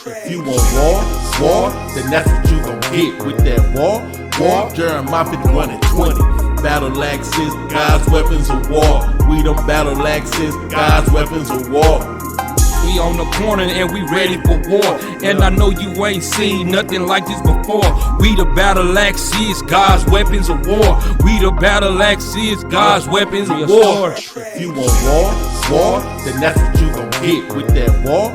If you want war, then that's what you gon' get with that war. Jeremiah 51:20. Battle axes, God's weapons of war. We them battle axes, God's weapons of war. We on the corner and we ready for war. And I know you ain't seen nothing like this before. We the battle axes, God's weapons of war. We the battle axes, God's weapons of war. If you want war, then that's what you gon' get with that war.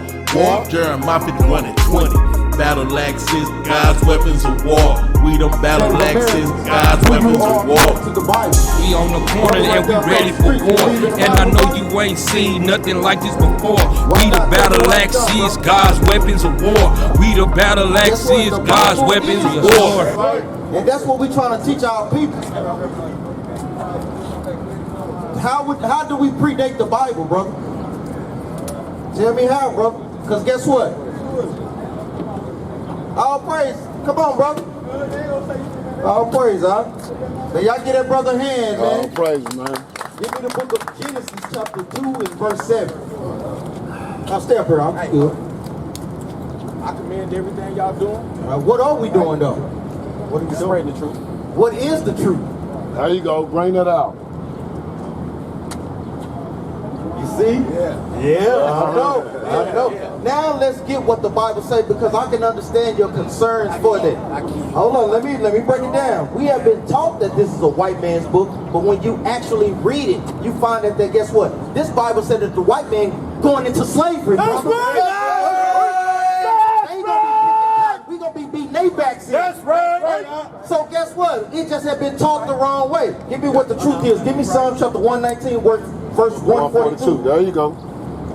Jeremiah 51:20. Battle axes, God's weapons of war. We them battle axes, God's weapons of war. We on the corner and we ready for war. And I know you ain't seen nothing like this before. We the battle axes, God's weapons of war. We the battle axes, God's weapons of war. And that's what we trying to teach our people. How do we predate the Bible, brother? Tell me how, brother. Because guess what? All praise. Come on, brother. All praise, huh? So y'all get that brother hand, man. All praise, man. Give me the book of Genesis, chapter 2 and verse 7. Now stay up here, I'm good. I commend everything y'all doing. What are we doing, though? What are we spreading the truth? What is the truth? There you go. Bring that out. You see? Yeah, I know. Now let's get what the Bible says, because I can understand your concerns for that. Hold on, let me break it down. We have been taught that this is a white man's book, but when you actually read it, you find that guess what? This Bible said that the white man going into slavery. That's right. We're going to be beating their backs in. That's right. So guess what? It just had been taught the wrong way. Give me what the truth is. Give me Psalm chapter 119, verse 142. There you go.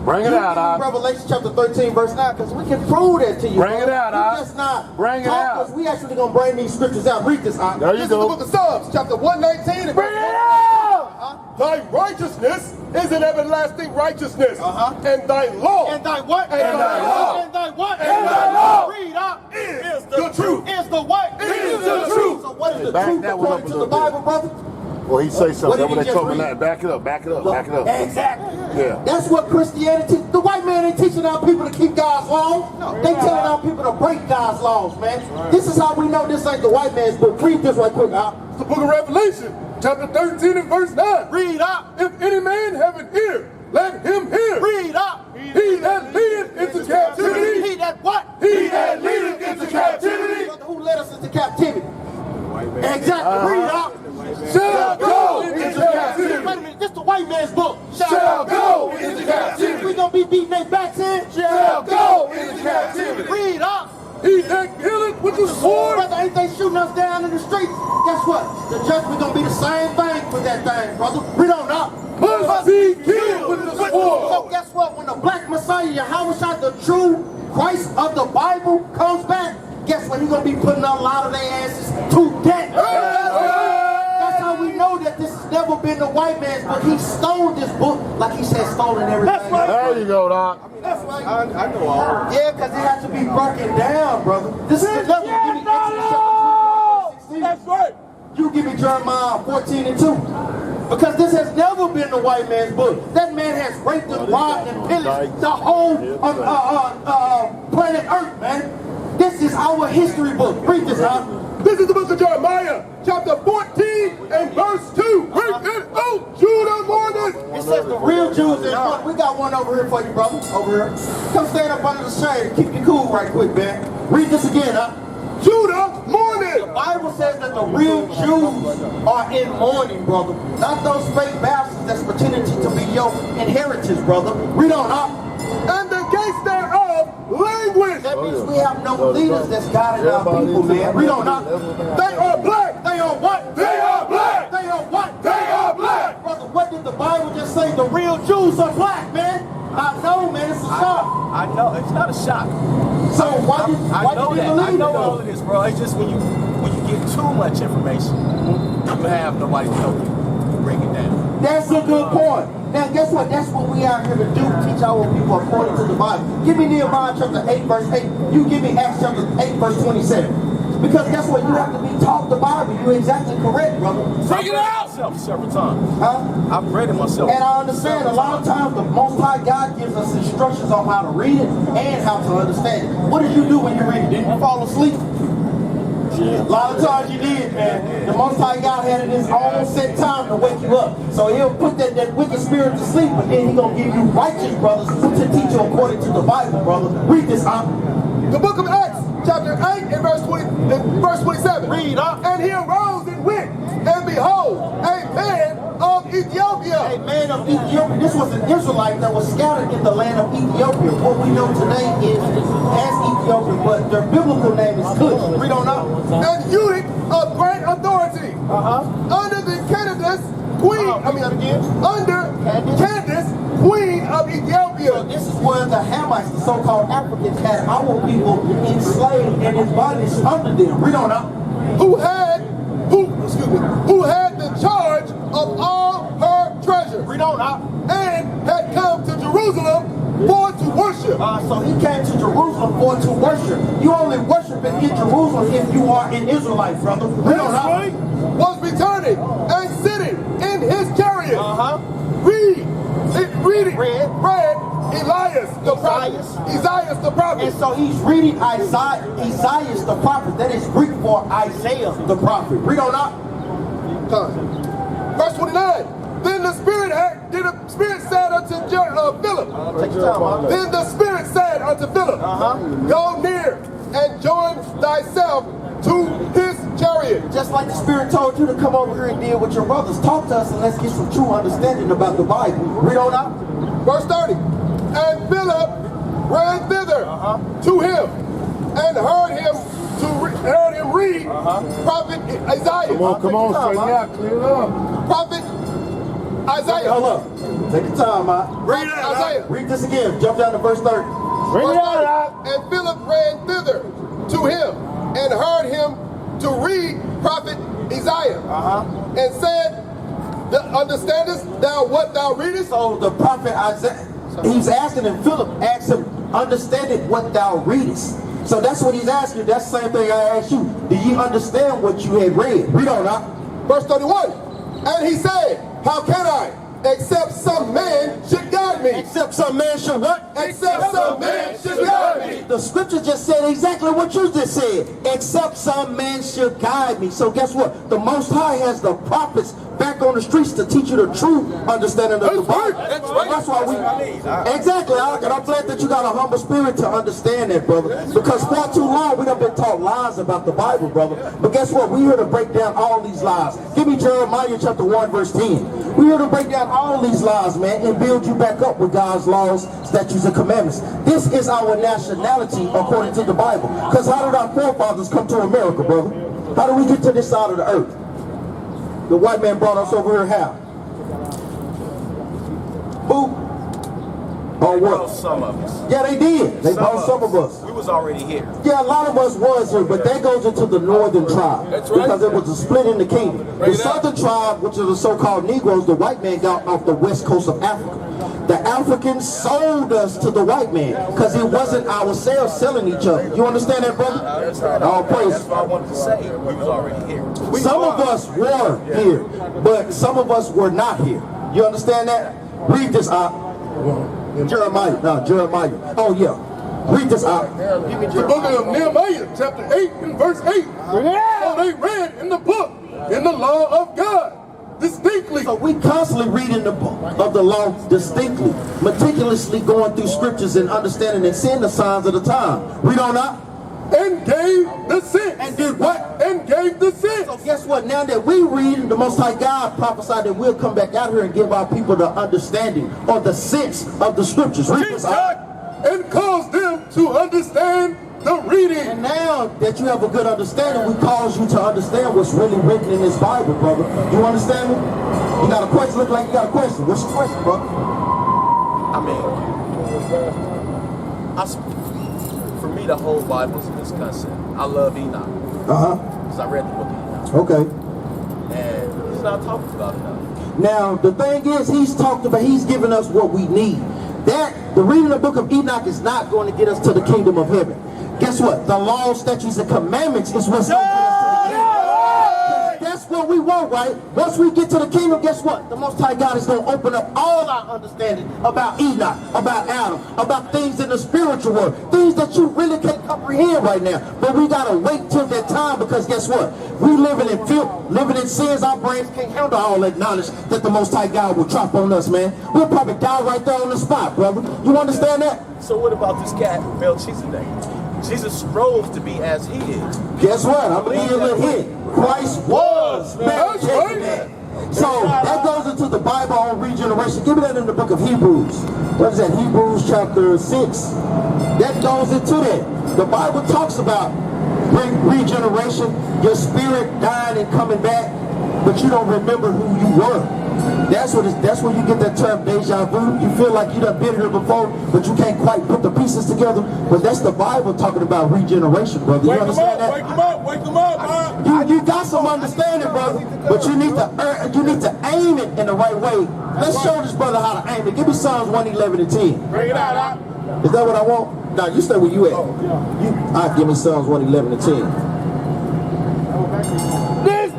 Bring it out, Revelation chapter 13, verse 9, because we can prove that to you. Bring it out, just not bring it out. We actually going to bring these scriptures out. Read this, There you This is the go. book of Psalms, chapter 119. And Bring it out! Thy righteousness is an everlasting righteousness. And thy law. And thy what? And thy law. And thy what? And thy law. Read up. Is the truth. Is the what? Is the truth. So what is the Back truth that one up according a to the little Bible, brother? Well, he say something. What did That's what he they told me just now. Back it up. Back it up. Back it up. Exactly. Yeah. That's what Christianity, the white man ain't teaching our people to keep God's laws. They telling our people to break God's laws, man. This is how we know this ain't the white man's book. Read this right quick, Al. It's the book of Revelation, chapter 13 and verse 9. Read up. If any man have an ear, let him hear. Read up. He that leadeth into captivity. He that what? He that leadeth into captivity. Who led us into captivity? Exactly. Read up. Shall go into captivity. Wait a minute. This the white man's book. Shall go into captivity. We gonna be beating their backs in? Shall go into captivity. Read up. He that killeth with the sword. Brother, ain't they shooting us down in the streets? Guess what? The judgment gonna be the same thing for that thing, brother. Read on up. Must be killed with the So sword. guess what? When the black Messiah, Yahushua, the true Christ of the Bible, comes back, guess what? He's gonna be putting a lot of their asses to death. That's how we know that this has never been the white man's book. He stole this book, like he said, stolen everything. That's right. There you go, Doc. That's right. I know all. Yeah, because it has to be broken down, brother. This is the level. Give me Exodus chapter 16. That's right. You give me Jeremiah 14 and 2. Because this has never been the white man's book. That man has raped and robbed and pillaged the whole planet Earth, man. This is our history book. Read this out. This is the book of Jeremiah, chapter 14 and verse 2. Read it out, Judah morning. It says the real Jews in front. We got one over here for you, brother. Over here. Come stand up under the shade. Keep you cool right quick, man. Read this again, huh? Judah morning. The Bible says that the real Jews are in mourning, brother. Not those fake bastards that's pretending to be your inheritance, brother. Read on up. And the gates thereof languish. That means we have no leaders that's guiding our people, man. Read on up. They are black. They are what? They are black. They are what? They are black. Brother, what did the Bible just say? The real Jews are black, man. I know, man. It's a shock. I know it's not a shock. So why did I know you that. believe I know it, all though? of this, bro. It's just when you get too much information, you have nobody to help you break it down. That's a good point. Now, guess what? That's what we out here to do. Teach our people according to the Bible. Give me Nehemiah chapter 8, verse 8. You give me Acts chapter 8, verse 27. Because guess what? You have to be taught the Bible. You're exactly correct, brother. Bring it out! Several times. Huh? I've read it myself. And I understand a lot of times the Most High God gives us instructions on how to read it and how to understand it. What did you do when you read it? Didn't you fall asleep? A lot of times you did, man. The Most High God had his own set time to wake you up. So he'll put that wicked spirit to sleep, but then he's going to give you righteous brothers to teach you according to the Bible, brother. Read this, The book of Acts, chapter 8 and verse 27. Read, And he arose and went, and behold, a man of Ethiopia. A man of Ethiopia. This was an Israelite that was scattered in the land of Ethiopia. What we know today is as Ethiopia, but their biblical name is Cush. Read on out. And eunuch of great authority. Under the Candace, queen, under Candace, queen of Ethiopia. This is where the Hamites, the so-called Africans, had our people enslaved and in bondage under them. Read on out. Who had the charge of all her treasure. Read on out. And had come to Jerusalem for to worship. So he came to Jerusalem for to worship. You only worship in Jerusalem if you are an Israelite, brother. Read on out. Was returning and sitting in his chariot. Read Elias the prophet. Isaiah the prophet. And so he's reading Isaiah the prophet. That is Greek for Isaiah the prophet. Read on out. Verse 29. Then the Spirit said unto Philip. Take your time, Then the Spirit said unto Philip, Go near and join thyself to his chariot. Just like the Spirit told you to come over here and deal with your brothers. Talk to us and let's get some true understanding about the Bible. Read on out. Verse 30. And Philip ran thither to him and heard him read prophet Isaiah. Come on, straighten out, clear it up. Prophet Isaiah. Hold up. Take your time, man. Read it, Isaiah. Read this again. Jump down to verse 30. Verse 30. And Philip ran thither to him and heard him to read prophet Isaiah. And said, Understandest thou what thou readest? So the prophet Isaiah, he's asking him, Philip asked him, understandest what thou readest. So that's what he's asking. That's the same thing I asked you. Do you understand what you had read? Read on out. Verse 31. And he said, How can I? Except some man should guide me. Except some man should what? Except some man should guide me. The scripture just said exactly what you just said. Except some man should guide me. So guess what? The Most High has the prophets back on the streets to teach you the true understanding of the Bible. That's right. That's why we... Exactly, Alec, and I'm glad that you got a humble spirit to understand that, brother. Because for too long, we done been taught lies about the Bible, brother. But guess what? We're here to break down all these lies. Give me Jeremiah chapter 1, verse 10. We're here to break down all these lies, man, and build you back up with God's laws, statutes, and commandments. This is our nationality according to the Bible. Because how did our forefathers come to America, brother? How did we get to this side of the earth? The white man brought us over here how? Who? Or what? Some of us. Yeah, they did. They brought some of us. We was already here. Yeah, a lot of us was here, but that goes into the northern tribe. That's right. Because it was a split in the kingdom. The southern tribe, which are the so-called Negroes, the white man got off the west coast of Africa. The Africans sold us to the white man because it wasn't ourselves selling each other. You understand that, brother? All praise. That's what I wanted to say. We was already here. Some of us were here, but some of us were not here. You understand that? Read this out. Jeremiah. No, Jeremiah. Oh, yeah. Read this out. The book of Nehemiah, chapter 8 and verse 8. So they read in the book, in the law of God, distinctly. So we constantly reading the book of the law distinctly, meticulously going through scriptures and understanding and seeing the signs of the time. Read on out. And gave the sense. And did what? And gave the sense. So guess what? Now that we read, the Most High God prophesied that we'll come back out here and give our people the understanding or the sense of the scriptures. Read this out. And cause them to understand the reading. And now that you have a good understanding, we cause you to understand what's really written in this Bible, brother. You understand me? You got a question? Look like you got a question. What's your question, brother? For me, the whole Bible is a misconcept. I love Enoch. Because I read the book of Enoch. Okay. And he's not talking about enough. Now, the thing is, he's giving us what we need. The reading the book of Enoch is not going to get us to the kingdom of heaven. guess what? The law, statutes, and commandments is what's going to get us to the kingdom. That's what we want, right? Once we get to the kingdom, guess what? The Most High God is going to open up all our understanding about Enoch, about Adam, about things in the spiritual world, things that you really can't comprehend right now. But we got to wait till that time, because guess what? We living in filth, living in sins. Our brains can't handle all that knowledge that the Most High God will drop on us, man. We'll probably die right there on the spot, brother. You understand that? So what about this cat, Melchizedek? Jesus strove to be as he is. Guess what? I'm going to give you a little hint. Christ was Melchizedek. So that goes into the Bible on regeneration. Give me that in the book of Hebrews. What is that? Hebrews chapter 6. That goes into that. The Bible talks about regeneration, your spirit dying and coming back, but you don't remember who you were. That's where you get that term deja vu. You feel like you done been here before, but you can't quite put the pieces together. But that's the Bible talking about regeneration, brother. You understand that? Wake them up, man. You got some understanding, brother, but you need to aim it in the right way. Let's show this brother how to aim it. Give me Psalms 111 and 10. Bring it out, Is that what I want? No, you stay where you at. All right, give me Psalms 111 and 10. This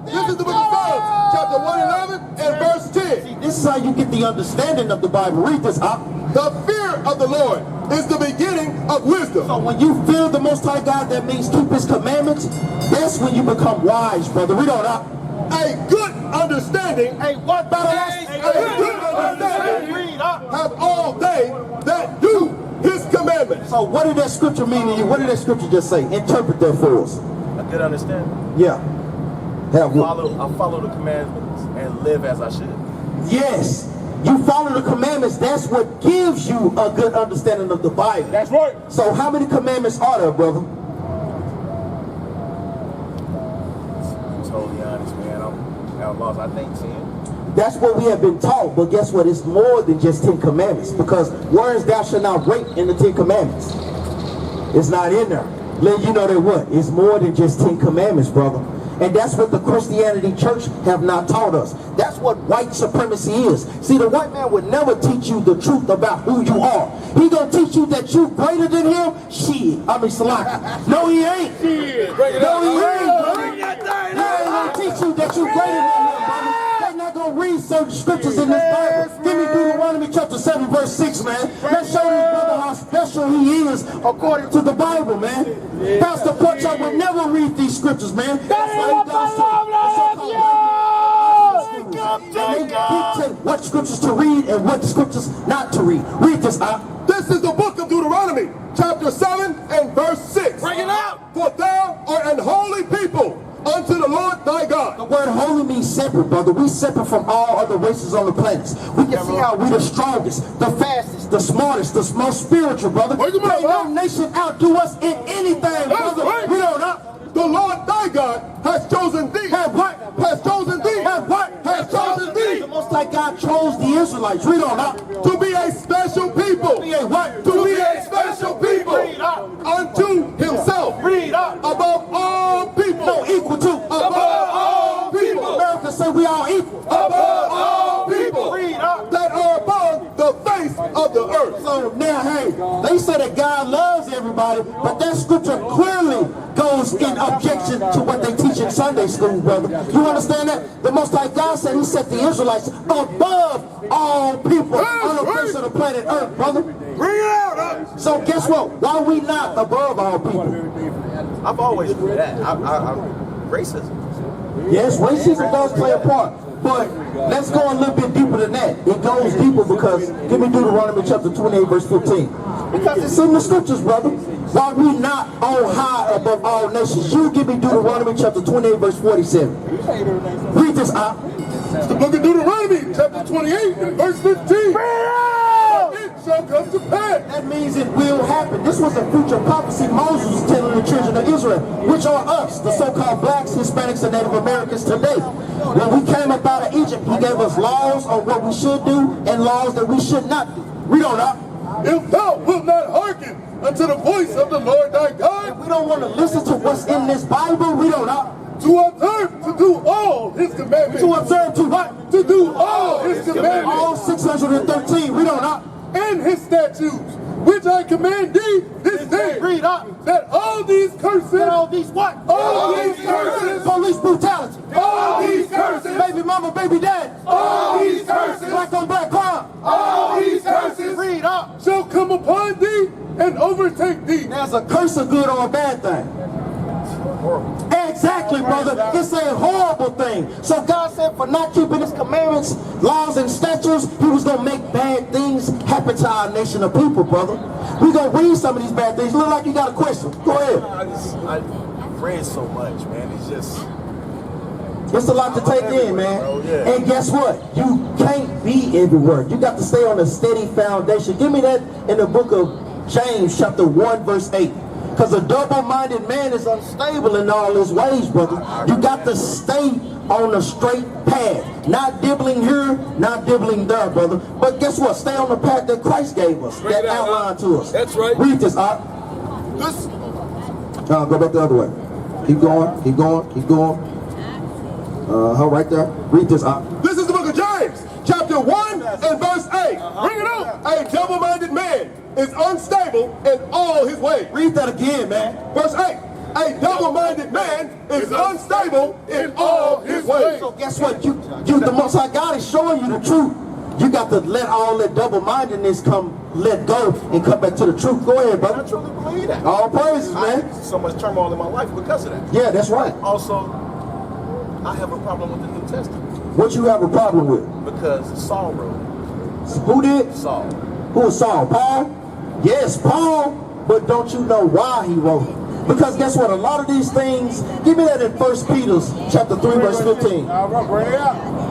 This is the book of Psalms, chapter 111 and verse 10. This is how you get the understanding of the Bible. Read this, huh? The fear of the Lord is the beginning of wisdom. So when you fear the Most High God, that means keep His commandments. That's when you become wise, brother. Read on up. A good understanding, Hey, what battle? a good understanding have all they that do His commandments. So what did that scripture mean to you? What did that scripture just say? Interpret that for us. A good understanding. Yeah. Have what? I follow the commandments and live as I should. Yes. You follow the commandments. That's what gives you a good understanding of the Bible. That's right. So how many commandments are there, brother? I'm totally honest, man. I'm lost. I think 10. That's what we have been taught. But guess what? It's more than just 10 commandments. Because words thou shalt not rape in the 10 commandments. It's not in there. Let you know that what? It's more than just 10 commandments, brother. And that's what the Christianity church have not taught us. That's what white supremacy is. See, the white man would never teach you the truth about who you are. He gonna teach you that you greater than him. Shit. I mean, Salaki. No, he ain't. No, he ain't, brother. He ain't gonna teach you that you greater than him, brother. They're not gonna read certain scriptures in this Bible. Give me Deuteronomy chapter 7, verse 6, man. Let's show this brother how special he is according to the Bible, man. Pastor Porchak would never read these scriptures, man. That's why he goes to they dictate what scriptures to read and what scriptures not to read. Read this out. This is the book of Deuteronomy, chapter 7 and verse 6. Bring it out. For thou art an holy people unto the Lord thy God. The word holy means separate, brother. We separate from all other races on the planet. We can see how we the strongest, the fastest, the smartest, the most spiritual, brother. Wake 'em up, Ain't no huh? nation outdo us in anything, brother. right. We don't know. The Lord thy God has chosen thee. Have what? Has chosen thee. Have what? Has chosen thee. The Most High God chose the Israelites. Read on up. To be a special people. Be a what? To be a special people. Unto himself. Read up. Above all people. No, equal to. Above all people. America say we all equal. Above all people. Read up. That are above the face of the earth. So now, hey, they say that God loves everybody, but that scripture clearly goes in objection to what they teach in Sunday school, brother. You understand that? The Most High God said He set the Israelites above all people on the face of the planet Earth, brother. Bring it out. So guess what? Why are we not above all people? I've always been that. Racism. Yes, racism does play a part. But let's go a little bit deeper than that. It goes deeper because, give me Deuteronomy chapter 28, verse 15. Because it's in the scriptures, brother. Why we not on high above all nations? You give me Deuteronomy chapter 28, verse 47. Read this out. It's the book of Deuteronomy, chapter 28, and verse 15. It shall come to pass. That means it will happen. This was a future prophecy Moses was telling the children of Israel, which are us, the so-called blacks, Hispanics, and Native Americans today. When we came up out of Egypt, He gave us laws on what we should do and laws that we should not do. Read on up. If thou wilt not hearken unto the voice of the Lord thy God, We don't want to listen to what's in this Bible. We don't know. to observe to do all his commandments. To observe to what? To do all his commandments. All 613. We don't know. And his statutes which I command thee this day. Read up. That all these curses. That all these what? All these curses. Police brutality. All these curses. Baby mama, baby dad. All these curses. Black on black crime. All these curses. Read up. Shall come upon thee and overtake thee. There's a curse, a good or a bad thing. Exactly, brother. It's a horrible thing. So God said for not keeping his commandments, laws, and statutes, he was going to make bad things happen to our nation of people, brother. We're going to read some of these bad things. Look like you got a question. Go ahead. I've read so much, man. It's just... It's a lot to take in, man. And guess what? You can't be everywhere. You got to stay on a steady foundation. Give me that in the book of James, chapter 1, verse 8. Because a double-minded man is unstable in all his ways, brother. You got to stay on a straight path. Not dibbling here, not dibbling there, brother. But guess what? Stay on the path that Christ gave us, that outlined to us. That's right. Read this, This. go back the other way. Keep going, keep going, keep going. Right there. Read this, This is the book of James, chapter 1 and verse 8. Bring it up. A double-minded man is unstable in all his ways. Read that again, man. Verse 8. A double-minded man is unstable in all his ways. So guess what? You the Most High God is showing you the truth. You got to let all that double-mindedness let go and come back to the truth. Go ahead, brother. I truly believe that. All praises, man. So much turmoil in my life because of that. Yeah, that's right. Also, I have a problem with the New Testament. What you have a problem with? Because Saul wrote Who did? it. Saul. Who was Saul? Paul? Yes, Paul. But don't you know why he wrote it? Because guess what? A lot of these things, give me that in 1 Peter chapter 3, verse 15.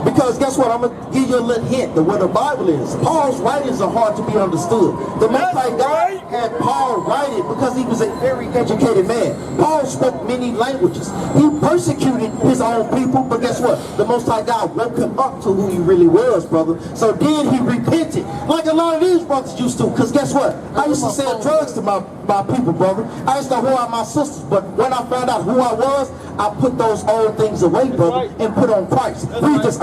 Because guess what? I'm going to give you a little hint of where the Bible is. Paul's writings are hard to be understood. The Most High God had Paul write it because he was a very educated man. Paul spoke many languages. He persecuted his own people, but guess what? The Most High God woke him up to who he really was, brother. So then he repented, like a lot of these brothers used to. Because guess what? I used to sell drugs to my people, brother. I used to whore out my sisters, but when I found out who I was, I put those old things away, brother, and put on Christ. Read this,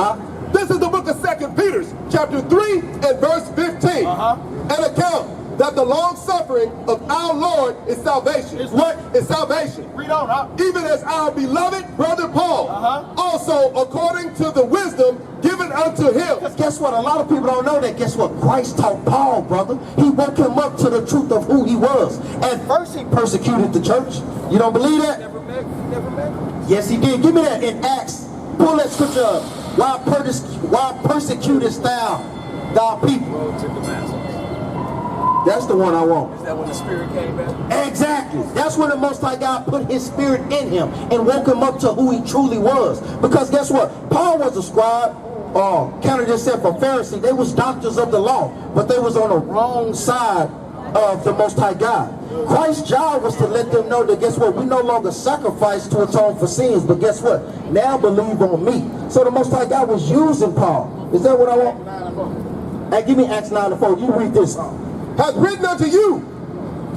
This is the book of 2 Peter, chapter 3 and verse 15. An account that the long suffering of our Lord is salvation. Is what? Is salvation. Read on, Even as our beloved brother Paul, also according to the wisdom given unto him. Because guess what? A lot of people don't know that. Guess what? Christ taught Paul, brother. He woke him up to the truth of who he was. At first, he persecuted the church. You don't believe that? Never met. Yes, he did. Give me that in Acts. Pull that scripture up. Why persecutest thou thy people? To Damascus. That's the one I want. Is that when the Spirit came back? Exactly. That's when the Most High God put his spirit in him and woke him up to who he truly was. Because guess what? Paul was a scribe, counted himself a Pharisee. They was doctors of the law, but they was on the wrong side of the Most High God. Christ's job was to let them know that, guess what? We no longer sacrifice to atone for sins, but guess what? Now believe on me. So the Most High God was using Paul. Is that what I want? Hey, give me Acts 9:4. You read this. Hath written unto you,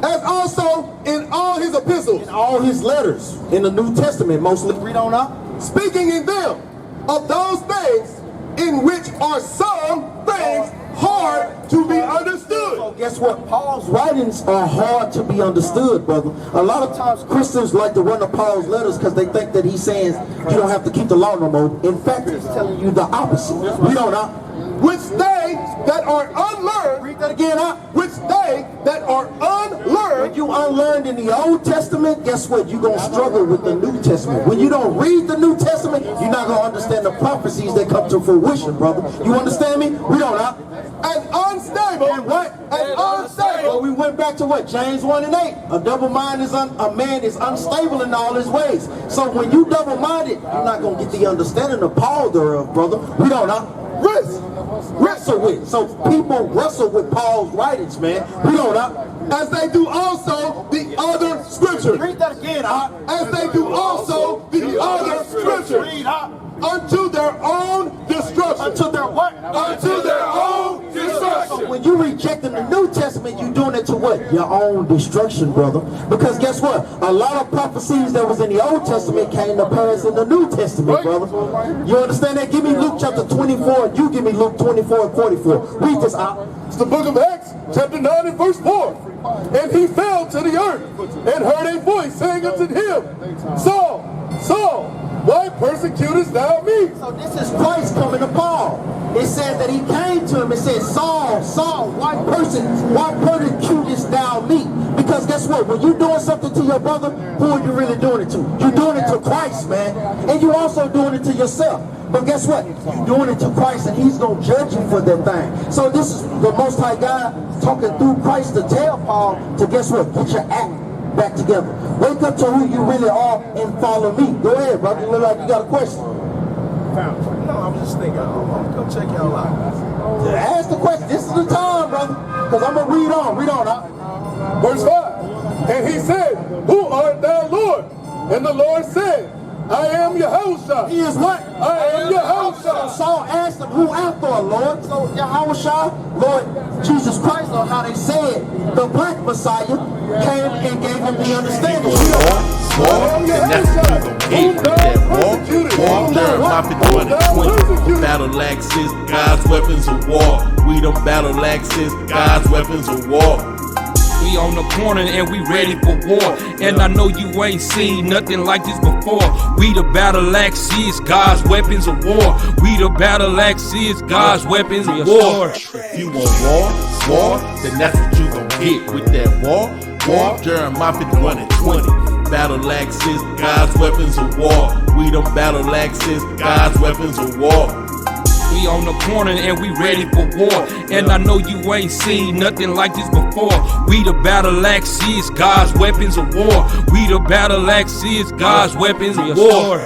as also in all his epistles, In all his letters in the New Testament, mostly. Read on up. speaking in them of those things in which are some things hard to be understood. So guess what? Paul's writings are hard to be understood, brother. A lot of times Christians like to run to Paul's letters because they think that he's saying you don't have to keep the law no more. In fact, he's telling you the opposite. Read on up. Which they that are unlearned, Read that again up. which they that are When unlearned, you unlearned in the Old Testament, guess what? You're going to struggle with the New Testament. When you don't read the New Testament, you're not going to understand the prophecies that come to fruition, brother. You understand me? Read on up. and unstable, And what? and Well, unstable, we went back to what? James 1 and 8. A double mind is a man is unstable in all his ways. So when you double-minded, you're not going to get the understanding of Paul thereof, brother. We don't know. Wrestle with. So people wrestle with Paul's writings, man. We don't know. as they do also the other scriptures. Read that again, As they do also the other scriptures. Read, Unto their own destruction. Unto their what? Unto their own destruction. When you rejecting the New Testament, you're doing it to what? Your own destruction, brother. Because guess what? A lot of prophecies that was in the Old Testament came to pass in the New Testament, brother. You understand that? Give me Luke chapter 24, and you give me Luke 24 and 44. Read this out. It's the book of Acts, chapter 9 and verse 4. And he fell to the earth and heard a voice saying unto him, Saul, Saul, why persecutest thou me? So this is Christ coming to Paul. It said that he came to him and said, Saul, Saul, why persecutest thou me? Because guess what? When you're doing something to your brother, who are you really doing it to? You're doing it to Christ, man. And you're also doing it to yourself. But guess what? You're doing it to Christ, and he's going to judge you for that thing. So this is the Most High God talking through Christ to tell Paul to, guess what? Get your act back together. Wake up to who you really are and follow me. Go ahead, brother. You look like you got a question. No, I'm just thinking, I'm gonna come check y'all out. Ask the question. This is the time, brother. Because I'm going to read on. Read on. Verse 5. And he said, Who art thou, Lord? And the Lord said, I am Yahushua. He is what? I am Yahushua. Saul asked him, who art thou, Lord? So Yahushua, Lord Jesus Christ, or how they said, the black Messiah came and gave him the understanding. War, and that's what you gon' hit with that war. Jeremiah 51 and 20. Battle axes, God's weapons of war. We them battle axes, God's weapons of war. We on the corner and we ready for war. And I know you ain't seen nothing like this before. We the battle axes, God's weapons of war. We the battle axes, God's weapons of war. If you want war, then that's what you gon' get with that war. Jeremiah 51 and 20. Battle axes, God's weapons of war. We them battle axes, God's weapons of war. We on the corner and we ready for war. And I know you ain't seen nothing like this before. We the battle axes, God's weapons of war. We the battle axes, God's weapons of war.